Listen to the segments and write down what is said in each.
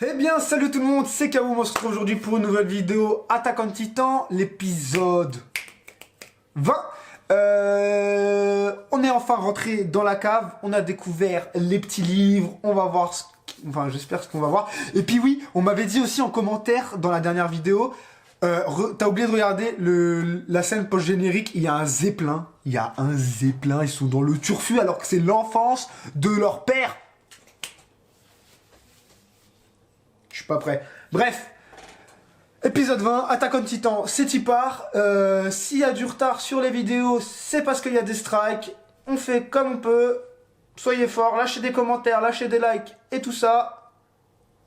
Eh bien, salut tout le monde, c'est Kawoom, on se retrouve aujourd'hui pour une nouvelle vidéo Attack on Titan, l'épisode 20. On est enfin rentré dans la cave, on a découvert les petits livres, on va voir enfin, j'espère ce qu'on va voir. Et puis oui, on m'avait dit aussi en commentaire dans la dernière vidéo, t'as oublié de regarder la scène post-générique, il y a un zeppelin. Il y a un zeppelin, ils sont dans le turfu alors que c'est l'enfance de leur père. Je suis pas prêt. Bref, épisode 20, Attack on Titan, c'est y part. S'il y a du retard sur les vidéos, c'est parce qu'il y a des strikes. On fait comme on peut. Soyez forts, lâchez des commentaires, lâchez des likes et tout ça.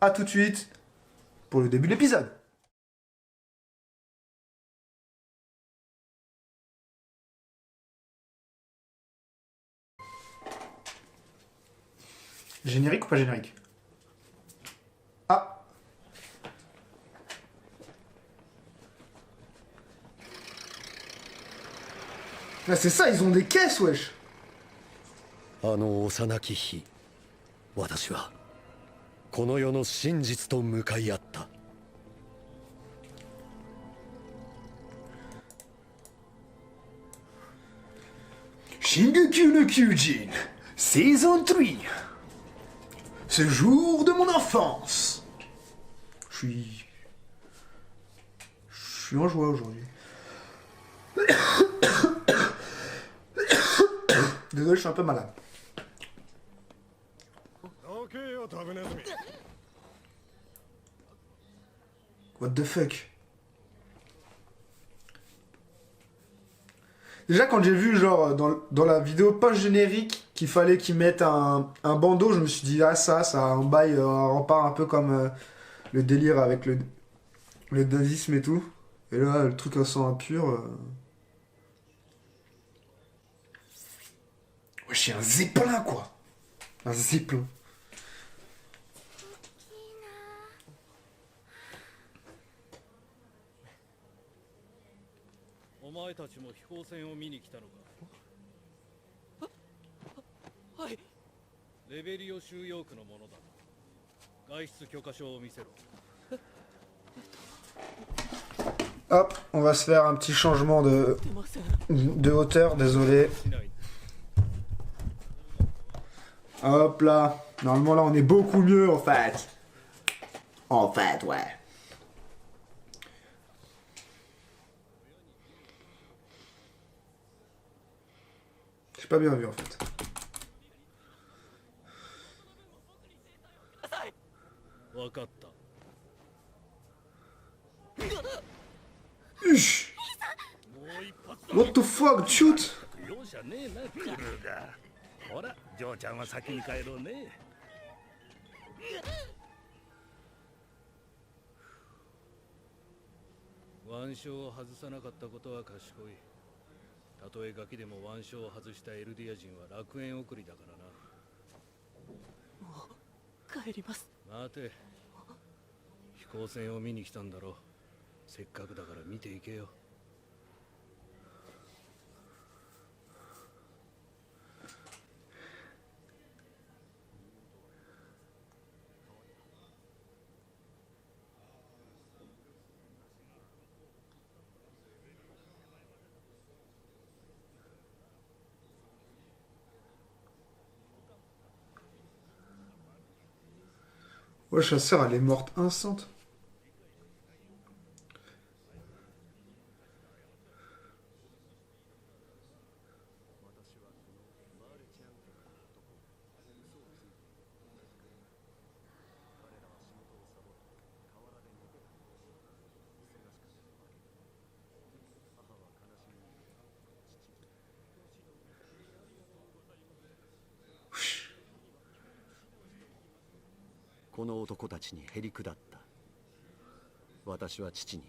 A tout de suite pour le début de l'épisode. Générique ou pas générique? Ah. Ah, c'est ça, ils ont des caisses, wesh. 幼き日、私はこの世の真実と向かい合った。Shingeki no Kyojin, saison 3. Ce jour de mon enfance. Je suis en joie aujourd'hui. Désolé, je suis un peu malade. What the fuck? Déjà, quand j'ai vu, genre, dans la vidéo post-générique, qu'il fallait qu'ils mettent un bandeau, je me suis dit, ah, ça un bail, repart un peu comme le délire avec le nazisme et tout. Et là, le truc à sang impur. Ouais, j'ai un zeppelin, quoi. Un zeppelin. お前たちも飛行船を見に来たのか。はい。レベリオ収容区のものだ。外出許可証を見せろ。 Hop, on va se faire un petit changement de hauteur, désolé. Hop là. Normalement là on est beaucoup mieux en fait. En fait, ouais. J'ai pas bien vu en fait. Ush. What the fuck, shoot. ほら、ジョーちゃんは先に帰ろうね。腕章を外さなかったことは賢い。たとえガキでも腕章を外したエルディア人は楽園送りだからな。もう帰ります。待て。飛行船を見に来たんだろう。せっかくだから見ていけよ。 Ouais, sa sœur elle est morte instant. Ush. この男たちにへりくだった。私は父に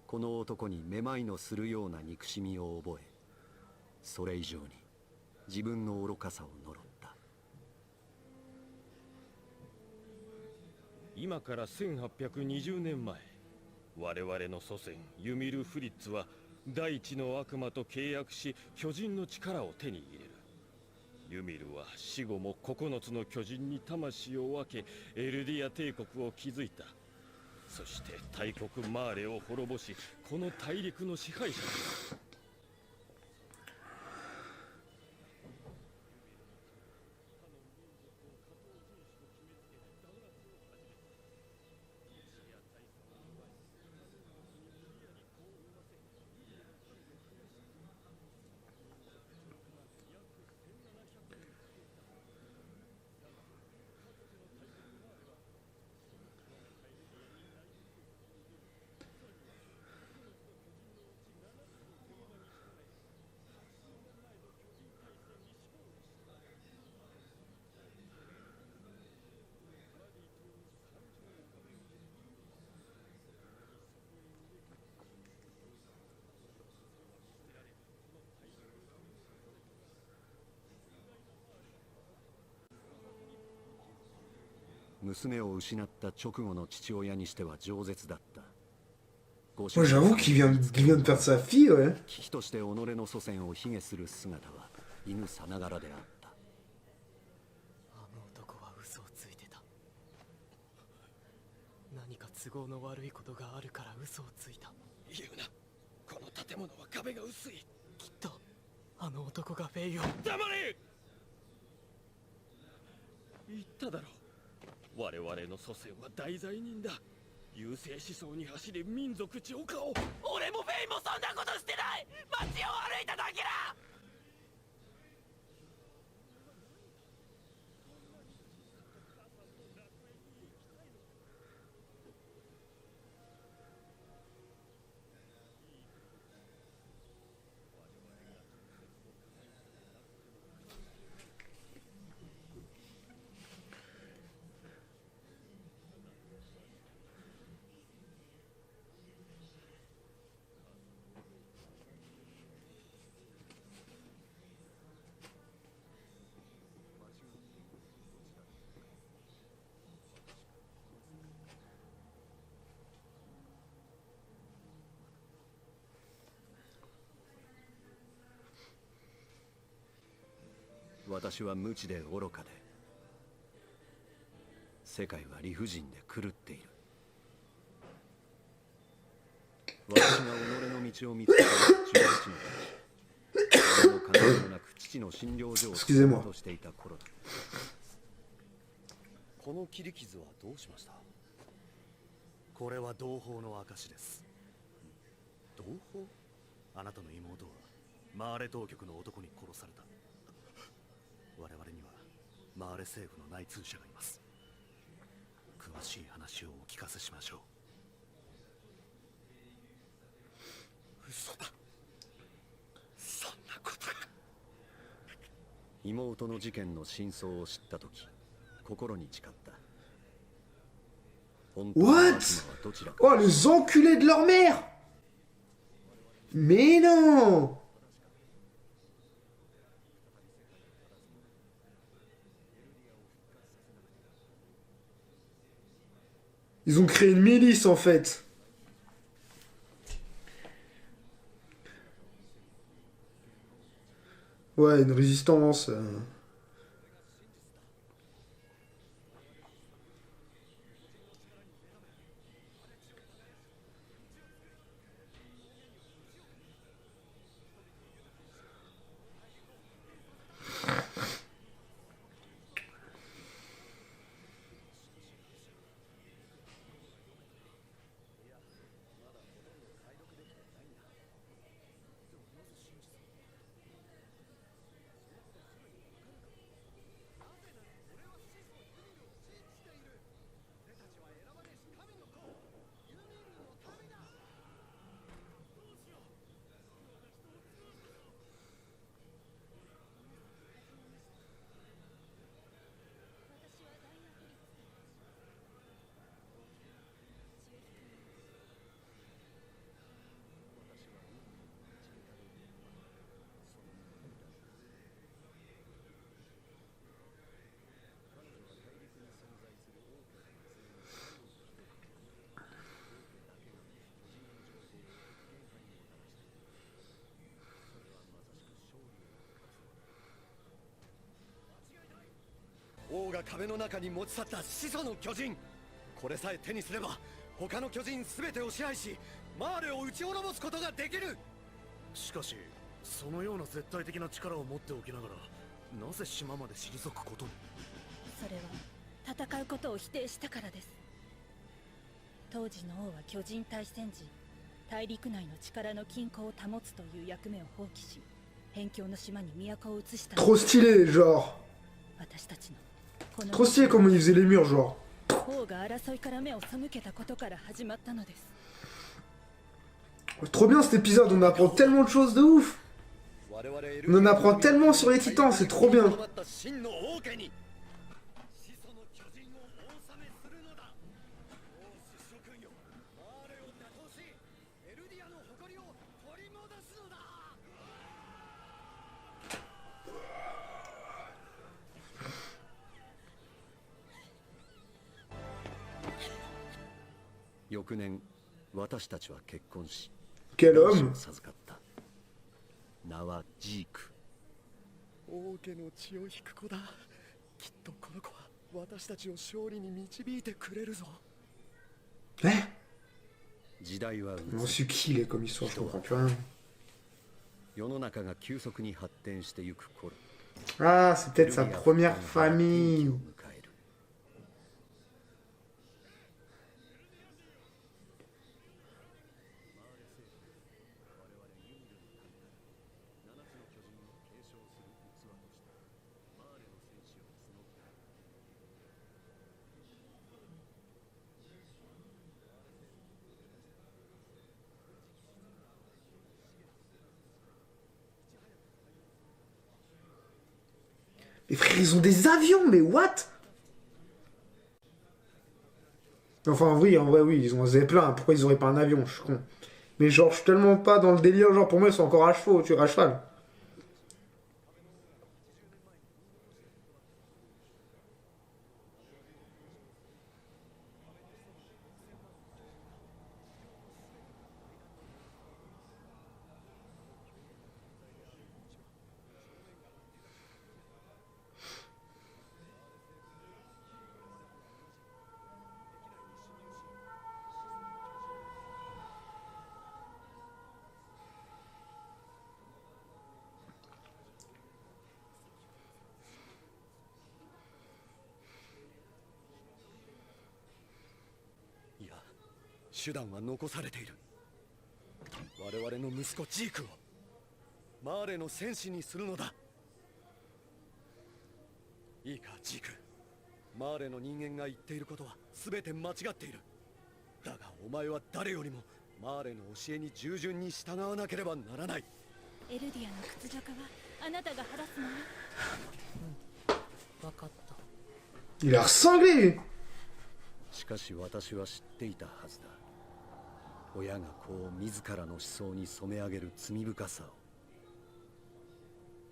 この男にめまいのするような憎しみを覚え、それ以上に自分の愚かさを呪った。今から1820年前、我々の祖先ユミル・フリッツは大地の悪魔と契約し巨人の力を手に入れる。ユミルは死後も9つの巨人に魂を分けエルディア帝国を築いた。そして大国マーレを滅ぼし、この大陸の支配者です。娘を失った直後の父親にしては饒舌だった。Moi, j'avoue qu'il vient de perdre sa fille, ouais. 危機として己の祖先を卑下する姿は犬さながらであった。あの男は嘘をついてた。何か都合の悪いことがあるから嘘をついた。言うな。この建物は壁が薄い。きっとあの男がフェイを。黙れ。言っただろう。我々の祖先は大罪人だ。優勢思想に走り民族浄化を。俺もフェイもそんなことしてない。街を歩いただけだ。私は無知で愚かで、世界は理不尽で狂っている。私が己の道を見つけた18の時、何も考えもなく父の診療所を作ろうとしていた頃だ。この切り傷はどうしました？これは同胞の証です。同胞？あなたの妹はマーレ当局の男に殺された。我々にはマーレ政府の内通者がいます。詳しい話をお聞かせしましょう。嘘だ。そんなことが。妹の事件の真相を知った時、心に誓った。本当の悪魔はどちらか。 Oh, les enculés de leur mère! Mais non! Ils ont créé une milice en fait. Ouais, une résistance. 壁の中に持ち去った始祖の巨人、これさえ手にすれば他の巨人全てを支配しマーレを打ち滅ぼすことができる。しかしそのような絶対的な力を持っておきながらなぜ島まで退くことに。それは戦うことを否定したからです。当時の王は巨人大戦時、大陸内の力の均衡を保つという役目を放棄し、辺境の島に都を移した。 Trop stylé, genre. 私たちのこの Trop stylé comment ils faisaient les murs, genre. 王が争いから目を背けたことから始まったのです。 Trop bien cet épisode, on apprend tellement de choses de ouf. On en apprend tellement sur les titans, c'est trop bien. Quel homme. 名はジーク。王家の血を引く子だ。きっとこの子は私たちを勝利に導いてくれるぞ。Eh? 時代は Je m'en suis qui, les comme histoire, je comprends plus rien. 世の中が急速に発展してゆく頃。 Ah, c'est peut-être sa première famille. Les frères, ils ont des avions, mais what? Enfin, oui, en vrai, oui, ils ont un Zeppelin. Pourquoi ils auraient pas un avion? Je suis con. Mais genre, je suis tellement pas dans le délire. Genre, pour moi, ils sont encore à chevaux, tu vois, à cheval.いや、手段は残されている。我々の息子ジークをマーレの戦士にするのだ。いいかジーク、マーレの人間が言っていることは全て間違っている。だがお前は誰よりもマーレの教えに従順に従わなければならない。エルディアの屈辱はあなたが晴らすのよ。分かった。 Il a l'air cinglé. しかし私は知っていたはずだ。親が子を自らの思想に染め上げる罪深さ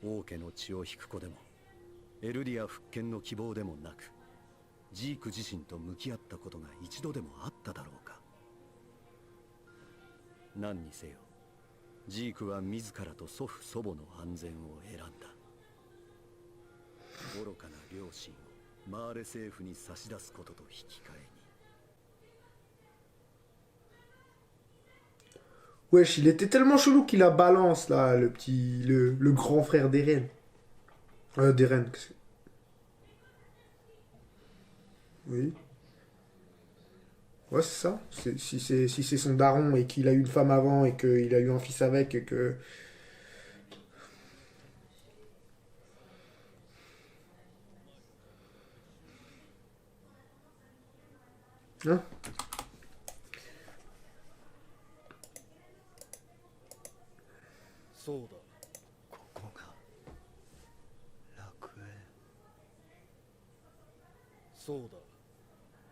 を。王家の血を引く子でもエルディア復権の希望でもなく、ジーク自身と向き合ったことが一度でもあっただろうか。何にせよジークは自らと祖父祖母の安全を選んだ。愚かな両親をマーレ政府に差し出すことと引き換えに。 Wesh, il était tellement chelou qu'il a balance là, le petit, le grand frère d'Eren. D'Eren. Oui. Ouais, c'est ça. Si c'est son daron et qu'il a eu une femme avant et qu'il a eu un fils avec et que... Hein? そうだ。ここが楽園。そうだ。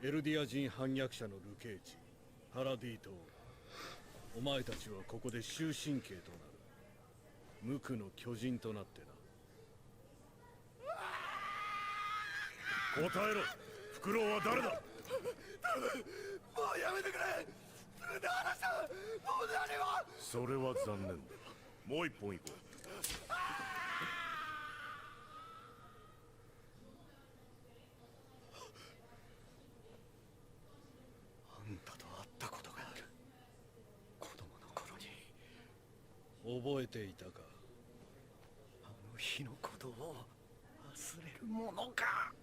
エルディア人反逆者の流刑地パラディ島。お前たちはここで終身刑となる。無垢の巨人となってな。答えろ。フクロウは誰だ。もうやめてくれ。自分で話した。もう何も。それは残念だ。もう一本行こう。覚えていたか。あの日のことを忘れるものか。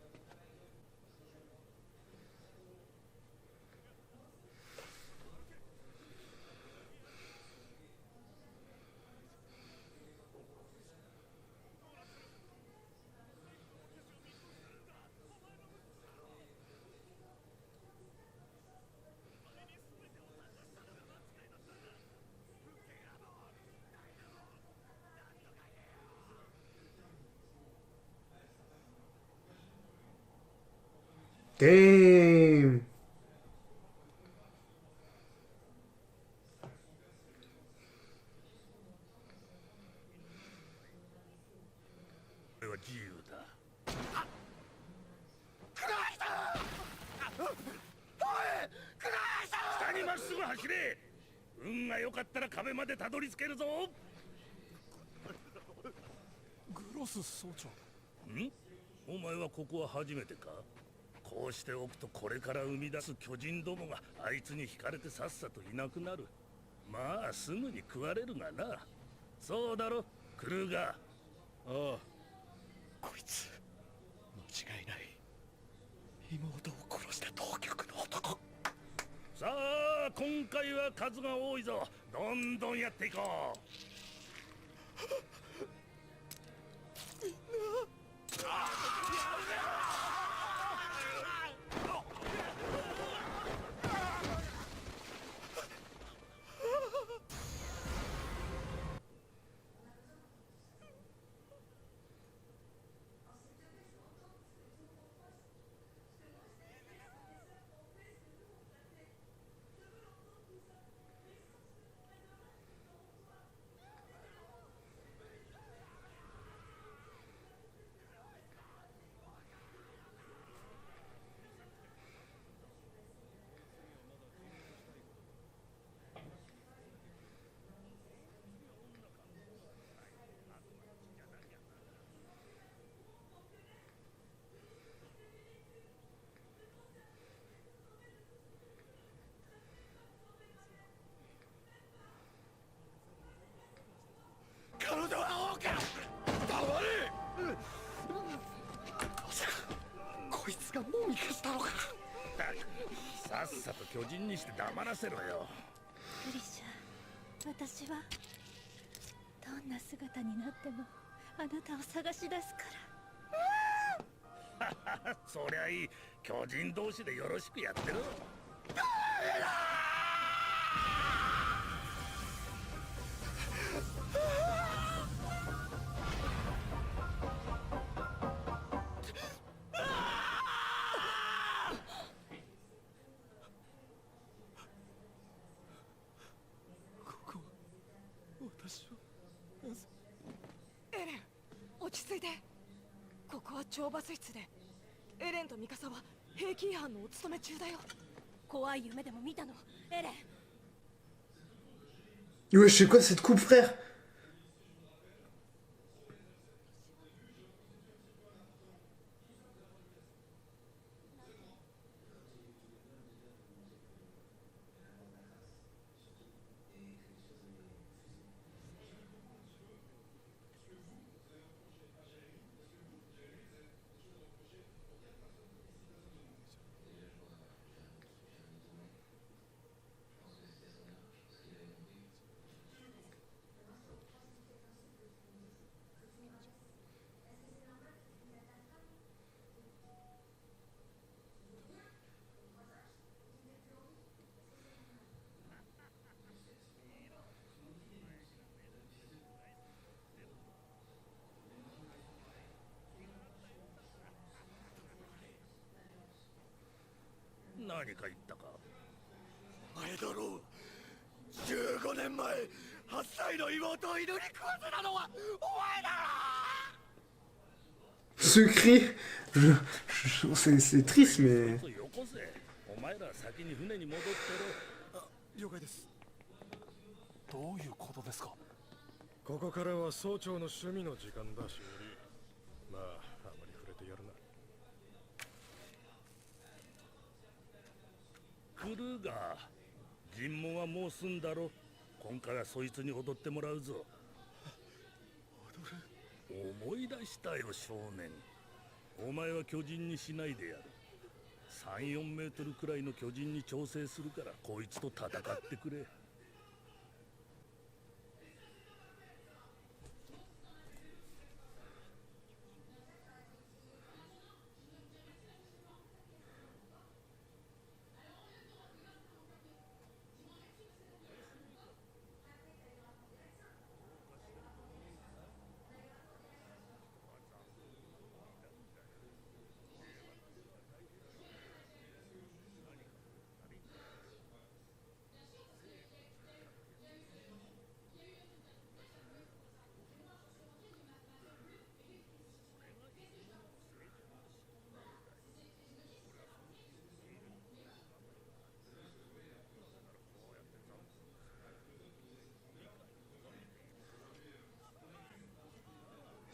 Damn. これは自由だ。下にまっすぐ走れ。運が良かったら壁までたどり着けるぞ。グロス総長。ん？お前はここは初めてか？こうしておくとこれから生み出す巨人どもがあいつに惹かれてさっさといなくなる。まあすぐに食われるがな。そうだろ、クルーガー。ああ、こいつ間違いない。妹を殺した当局の男。さあ今回は数が多いぞ。どんどんやっていこう。彼女は王か。黙れ。こいつがもみ消したのか。さっさと巨人にして黙らせろよ。グリシャ、私はどんな姿になってもあなたを探し出すから。そりゃいい。巨人同士でよろしくやってろ。エレン、落ち着いて。ここは懲罰室でエレンとミカサは兵器違反のお務め中だよ。怖い夢でも見たの、エレン。 Ouais, je sais quoi cette coupe, frère?何か言ったか。お前だろう。15年前、8歳の妹を犬に食わせたのはお前だろ。 Ce cri, c'est triste, mais... よこせ。お前ら先に船に戻ってろ。了解です。どういうことですか。ここからは総長の趣味の時間だし、まああまり触れてやるな。クルーガー、尋問はもう済んだろ。今回はそいつに踊ってもらうぞ。思い出したよ少年。お前は巨人にしないでやる。3、4メートルくらいの巨人に調整するからこいつと戦ってくれ。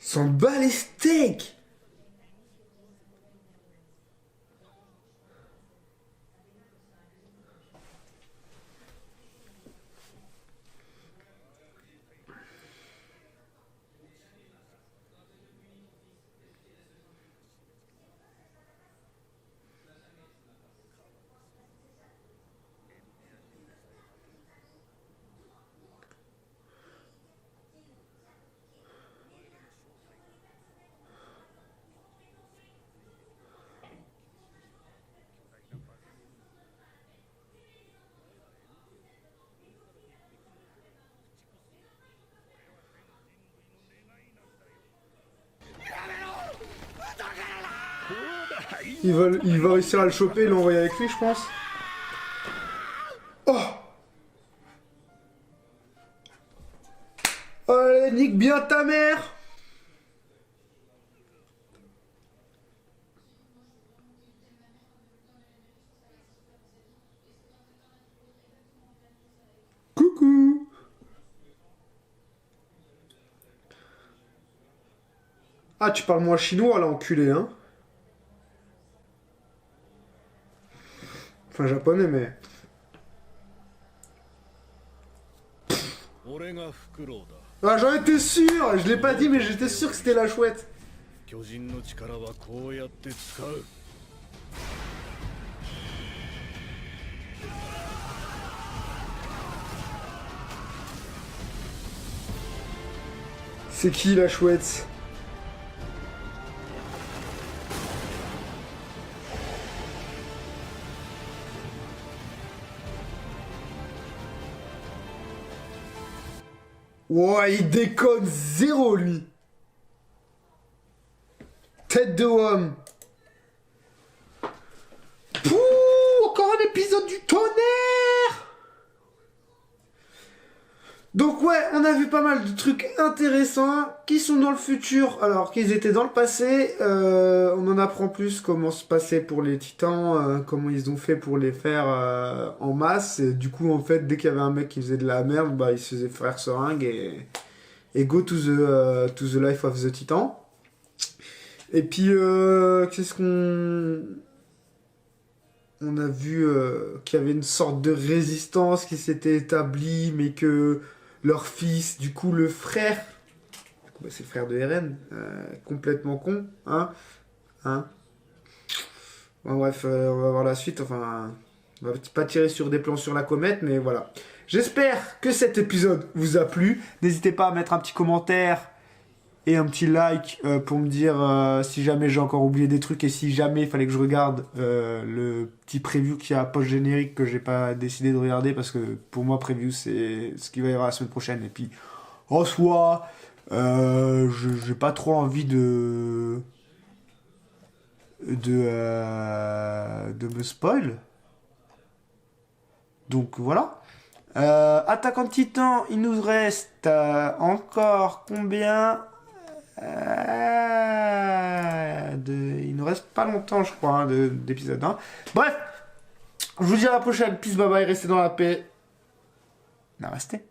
S'en bat les steaks. Il va réussir à le choper et l'envoyer avec lui, je pense. Oh! Allez, nique bien ta mère! Coucou! Ah, tu parles moins chinois, là, enculé, hein? Enfin, japonais, mais... Ah, j'en étais sûr! Je l'ai pas dit, mais j'étais sûr que c'était la chouette. C'est qui, la chouette? Ouais, il déconne zéro, lui. Tête de homme. Pouh, encore un épisode du tonnerre. Donc ouais, on a vu pas mal de trucs intéressants qui sont dans le futur, alors qu'ils étaient dans le passé. On en apprend plus comment se passait pour les titans, comment ils ont fait pour les faire en masse. Et du coup, en fait, dès qu'il y avait un mec qui faisait de la merde, bah, il se faisait frère seringue et go to the life of the titan. Et puis, qu'est-ce qu'on... On a vu qu'il y avait une sorte de résistance qui s'était établie, mais que leur fils, du coup le frère, bah, c'est le frère de Eren, complètement con, hein. Bon, bref, on va voir la suite, enfin, on va pas tirer sur des plans sur la comète, mais voilà. J'espère que cet épisode vous a plu. N'hésitez pas à mettre un petit commentaire et un petit like pour me dire si jamais j'ai encore oublié des trucs et si jamais il fallait que je regarde le petit preview qu'il y a post-générique que j'ai pas décidé de regarder parce que pour moi preview c'est ce qu'il va y avoir la semaine prochaine. Et puis en soi j'ai pas trop envie de me spoil, donc voilà. Attaque en Titan, il nous reste encore combien? Il nous reste pas longtemps, je crois, hein, d'épisode 1. Bref, je vous dis à la prochaine. Peace, bye bye, restez dans la paix. Namasté.